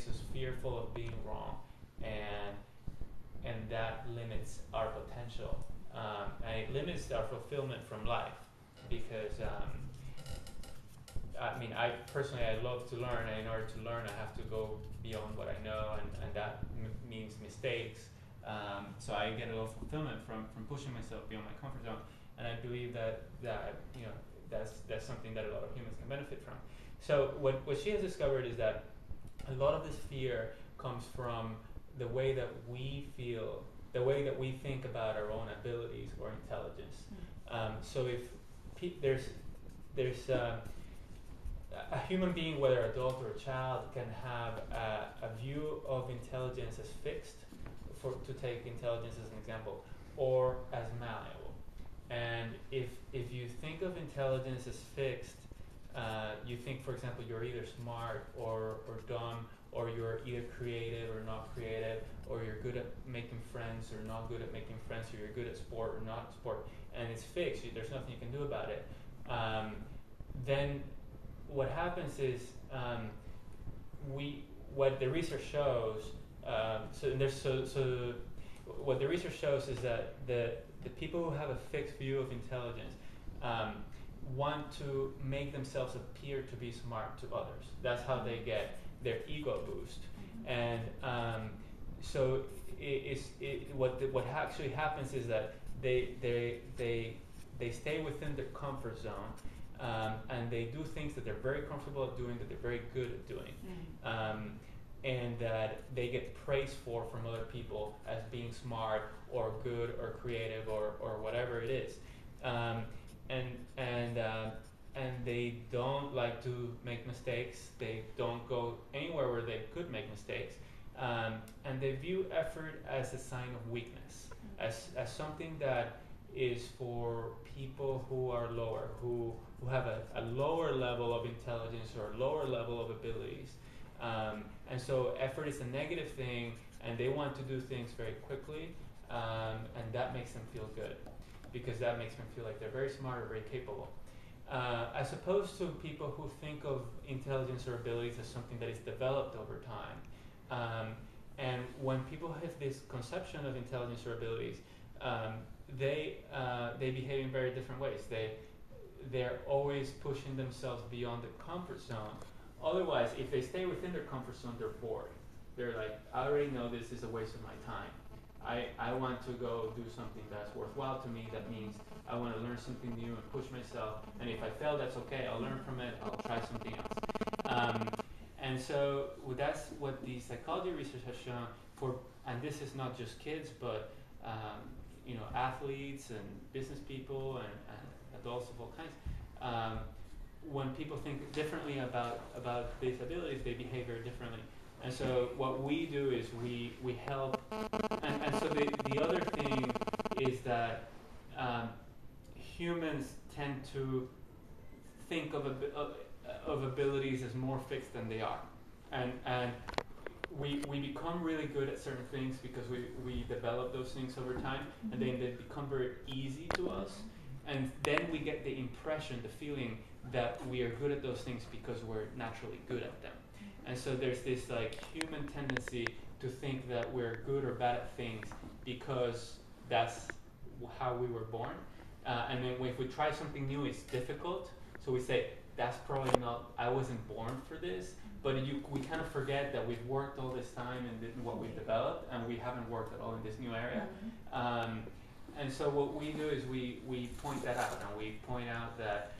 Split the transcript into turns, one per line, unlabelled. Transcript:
makes us fearful of being wrong, and that limits our potential, and it limits our fulfillment from life, because I mean, I personally, I love to learn, and in order to learn, I have to go beyond what I know, and that means mistakes. So I get a lot of fulfillment from pushing myself beyond my comfort zone, and I believe that you know, that's something that a lot of humans can benefit from. So what she has discovered is that a lot of this fear comes from the way that we feel, the way that we think about our own abilities or intelligence. So if there's a human being, whether adult or a child, can have a view of intelligence as fixed, to take intelligence as an example, or as malleable. And if you think of intelligence as fixed, you think, for example, you're either smart or dumb, or you're either creative or not creative, or you're good at making friends or not good at making friends, or you're good at sport or not sport, and it's fixed, there's nothing you can do about it. Then what happens is, what the research shows, what the research shows is that the people who have a fixed view of intelligence want to make themselves appear to be smart to others. That's how they get their ego boost. And so what actually happens is that they stay within their comfort zone, and they do things that they're very comfortable at doing, that they're very good at doing. And that they get praised from other people as being smart or good or creative or whatever it is. And they don't like to make mistakes. They don't go anywhere where they could make mistakes. And they view effort as a sign of weakness, as something that is for people who are lower, who have a lower level of intelligence or a lower level of abilities. And so effort is a negative thing, and they want to do things very quickly, and that makes them feel good, because that makes them feel like they're very smart or very capable. As opposed to people who think of intelligence or abilities as something that is developed over time. And when people have this conception of intelligence or abilities, they behave in very different ways. They're always pushing themselves beyond the comfort zone. Otherwise, if they stay within their comfort zone, they're bored. They're like, I already know this is a waste of my time. I want to go do something that's worthwhile to me. That means I want to learn something new and push myself. And if I fail, that's okay. I'll learn from it. I'll try something else. And so that's what the psychology research has shown for, and this is not just kids, but athletes and business people and adults of all kinds. When people think differently about these abilities, they behave very differently. And so what we do is we help, and so the other thing is that humans tend to think of abilities as more fixed than they are, and we become really good at certain things because we develop those things over time, and then they become very easy to us, and then we get the impression, the feeling that we are good at those things because we're naturally good at them. And so there's this like human tendency to think that we're good or bad at things because that's how we were born. And then if we try something new, it's difficult. So we say, that's probably not, I wasn't born for this. But we kind of forget that we've worked all this time in what we've developed, and we haven't worked at all in this new area. And so what we do is we point that out, and we point out that